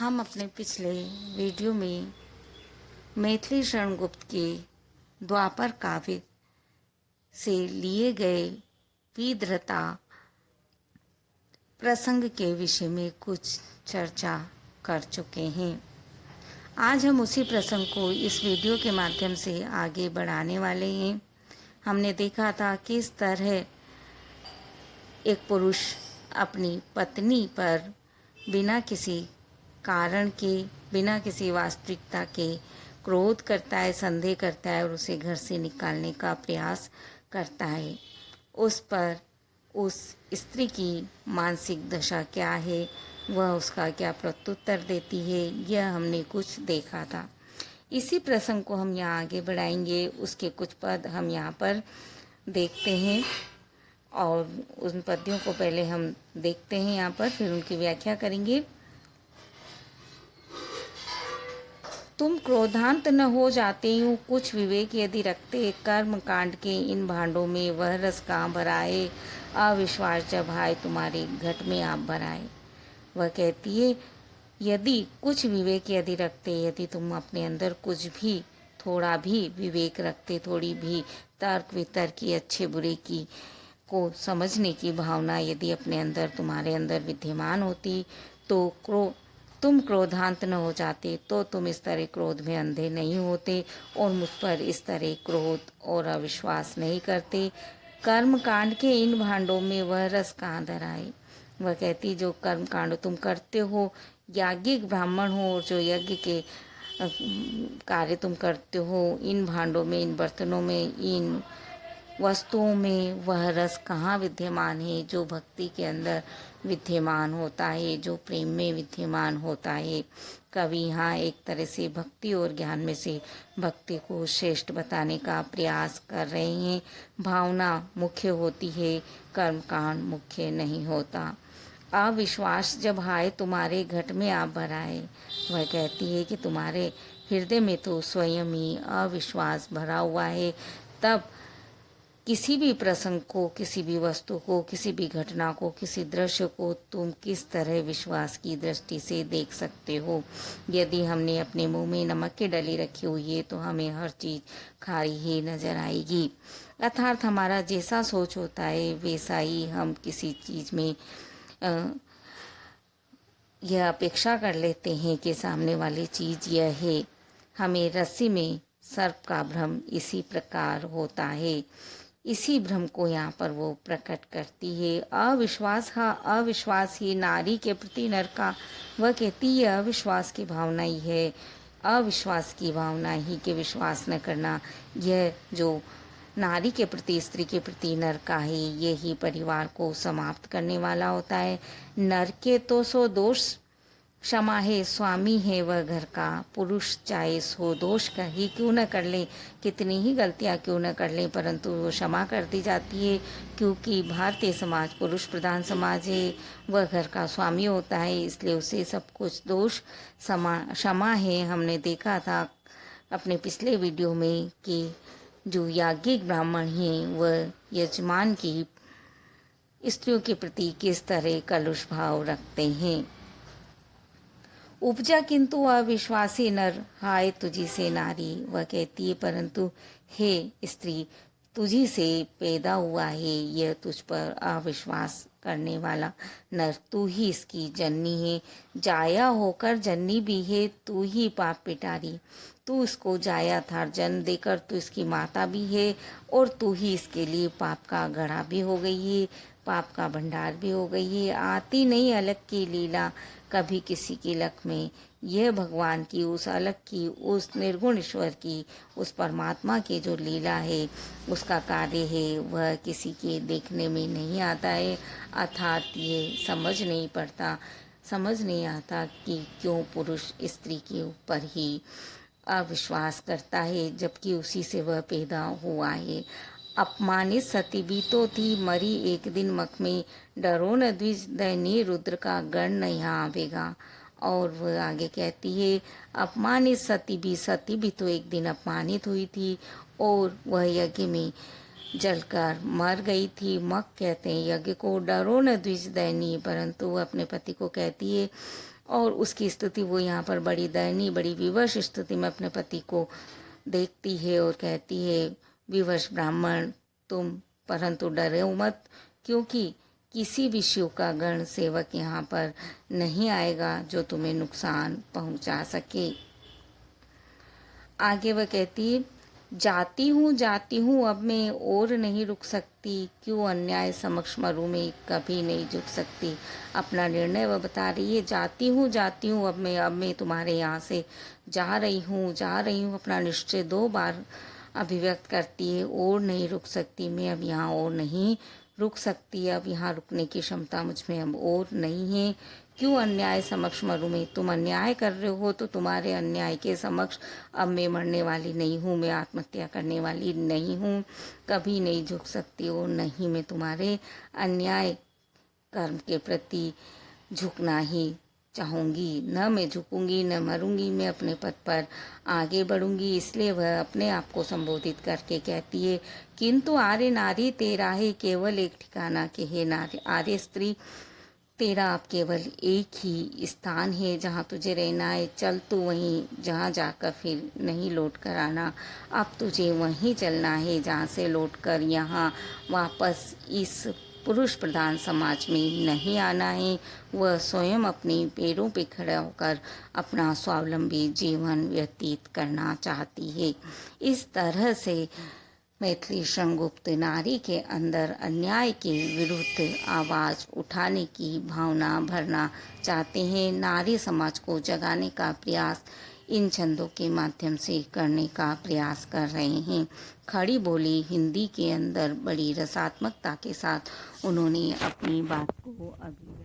हम अपने पिछले वीडियो में मैथिली शरण गुप्त के द्वापर काव्य से लिए गए विधृता प्रसंग के विषय में कुछ चर्चा कर चुके हैं। आज हम उसी प्रसंग को इस वीडियो के माध्यम से आगे बढ़ाने वाले हैं। हमने देखा था कि किस तरह एक पुरुष अपनी पत्नी पर बिना किसी कारण के, बिना किसी वास्तविकता के क्रोध करता है, संदेह करता है और उसे घर से निकालने का प्रयास करता है। उस पर उस स्त्री की मानसिक दशा क्या है, वह उसका क्या प्रत्युत्तर देती है, यह हमने कुछ देखा था। इसी प्रसंग को हम यहाँ आगे बढ़ाएंगे। उसके कुछ पद हम यहाँ पर देखते हैं और उन पद्यों को पहले हम देखते हैं यहाँ पर, फिर उनकी व्याख्या करेंगे। तुम क्रोधांत न हो जाते यूं कुछ विवेक यदि रखते, कर्म कांड के इन भांडों में वह रस कहाँ भराए, अविश्वास जब आए तुम्हारे घट में आप भराए। वह कहती है यदि कुछ विवेक यदि रखते, यदि तुम अपने अंदर कुछ भी थोड़ा भी विवेक रखते, थोड़ी भी तर्क वितर्क की, अच्छे बुरे की को समझने की भावना यदि अपने अंदर तुम्हारे अंदर विद्यमान होती, तो तुम क्रोधांत न हो जाते, तो तुम इस तरह क्रोध में अंधे नहीं होते और मुझ पर इस तरह क्रोध और अविश्वास नहीं करते। कर्म कांड के इन भांडों में वह रस कहाँ धराए। वह कहती जो कर्म कांड तुम करते हो, याज्ञिक ब्राह्मण हो और जो यज्ञ के कार्य तुम करते हो, इन भांडों में, इन बर्तनों में, इन वस्तुओं में वह रस कहाँ विद्यमान है जो भक्ति के अंदर विद्यमान होता है, जो प्रेम में विद्यमान होता है। कवि यहाँ एक तरह से भक्ति और ज्ञान में से भक्ति को श्रेष्ठ बताने का प्रयास कर रहे हैं। भावना मुख्य होती है, कर्मकांड मुख्य नहीं होता। अविश्वास जब आए तुम्हारे घट में आप भराए। वह कहती है कि तुम्हारे हृदय में तो स्वयं ही अविश्वास भरा हुआ है। तब किसी भी प्रसंग को, किसी भी वस्तु को, किसी भी घटना को, किसी दृश्य को तुम किस तरह विश्वास की दृष्टि से देख सकते हो। यदि हमने अपने मुंह में नमक की डली रखी हुई है तो हमें हर चीज़ खारी ही नजर आएगी। अर्थात हमारा जैसा सोच होता है वैसा ही हम किसी चीज़ में यह अपेक्षा कर लेते हैं कि सामने वाली चीज़ यह है। हमें रस्सी में सर्प का भ्रम इसी प्रकार होता है। इसी भ्रम को यहाँ पर वो प्रकट करती है। अविश्वास ही नारी के प्रति नर का। वह कहती है अविश्वास की भावना ही है, अविश्वास की भावना ही कि विश्वास न करना, यह जो नारी के प्रति, स्त्री के प्रति नर का है, यही परिवार को समाप्त करने वाला होता है। नर के तो सो दोष क्षमा है, स्वामी है वह घर का। पुरुष चाहे सो दोष का ही क्यों न कर ले, कितनी ही गलतियां क्यों न कर ले, परंतु वो क्षमा कर दी जाती है, क्योंकि भारतीय समाज पुरुष प्रधान समाज है। वह घर का स्वामी होता है, इसलिए उसे सब कुछ दोष क्षमा है। हमने देखा था अपने पिछले वीडियो में कि जो याज्ञिक ब्राह्मण हैं वह यजमान की स्त्रियों के प्रति किस तरह कलुष भाव रखते हैं। उपजा किंतु अविश्वासी नर, हाय तुझी से नारी। वह कहती है परंतु हे स्त्री, तुझी से पैदा हुआ है यह तुझ पर अविश्वास करने वाला नर, तू ही इसकी जननी है, जाया होकर जननी भी है, तू ही पाप पिटारी। तू इसको जाया था जन्म देकर, तू इसकी माता भी है और तू ही इसके लिए पाप का घड़ा भी हो गई है, पाप का भंडार भी हो गई है। आती नहीं अलग की लीला कभी किसी की लक में। यह भगवान की, उस अलग की, उस निर्गुण ईश्वर की, उस परमात्मा की जो लीला है, उसका कार्य है, वह किसी के देखने में नहीं आता है। अर्थात ये समझ नहीं आता कि क्यों पुरुष स्त्री के ऊपर ही अविश्वास करता है, जबकि उसी से वह पैदा हुआ है। अपमानित सती भी तो थी, मरी एक दिन मख में, डरो न द्विज दयनीय रुद्र का गण न यहाँ आवेगा। और वह आगे कहती है अपमानित सती भी तो एक दिन अपमानित हुई थी और वह यज्ञ में जलकर मर गई थी। मख कहते हैं यज्ञ को। डरो न द्विज दयनीय, परंतु वह अपने पति को कहती है और उसकी स्थिति वो यहाँ पर बड़ी दयनीय, बड़ी विवश स्थिति में अपने पति को देखती है और कहती है, विवश ब्राह्मण तुम, परंतु डरो मत, क्योंकि किसी भी शिव का गण सेवक यहाँ पर नहीं आएगा जो तुम्हें नुकसान पहुँचा सके। आगे वह कहती है, जाती हूँ अब मैं और नहीं रुक सकती, क्यों अन्याय समक्ष मरूं मैं कभी नहीं झुक सकती। अपना निर्णय वह बता रही है, जाती हूँ अब मैं तुम्हारे यहाँ से जा रही हूँ अपना निश्चय 2 बार अभिव्यक्त करती है, और नहीं रुक सकती मैं अब यहाँ, और नहीं रुक सकती, अब यहाँ रुकने की क्षमता मुझ में अब और नहीं है। क्यों अन्याय समक्ष मरूं मैं, तुम अन्याय कर रहे हो तो तुम्हारे अन्याय के समक्ष अब मैं मरने वाली नहीं हूँ, मैं आत्महत्या करने वाली नहीं हूँ, कभी नहीं झुक सकती, और नहीं मैं तुम्हारे अन्याय कर्म के प्रति झुकना ही चाहूँगी। न मैं झुकूंगी, न मरूंगी, मैं अपने पद पर आगे बढ़ूंगी। इसलिए वह अपने आप को संबोधित करके कहती है, किंतु आर्य नारी तेरा है केवल एक ठिकाना के हे नारी, आर्य स्त्री तेरा अब केवल एक ही स्थान है जहाँ तुझे रहना है। चल तू वहीं, जहाँ जाकर फिर नहीं लौट कर आना। अब तुझे वहीं चलना है जहाँ से लौट कर यहाँ वापस इस पुरुष प्रधान समाज में नहीं आना है। वह स्वयं अपने पैरों पे खड़ा होकर अपना स्वावलंबी जीवन व्यतीत करना चाहती है। इस तरह से मैथिली शृंगगुप्त नारी के अंदर अन्याय के विरुद्ध आवाज़ उठाने की भावना भरना चाहते हैं। नारी समाज को जगाने का प्रयास इन छंदों के माध्यम से करने का प्रयास कर रहे हैं। खड़ी बोली हिंदी के अंदर बड़ी रसात्मकता के साथ उन्होंने अपनी बात को अभी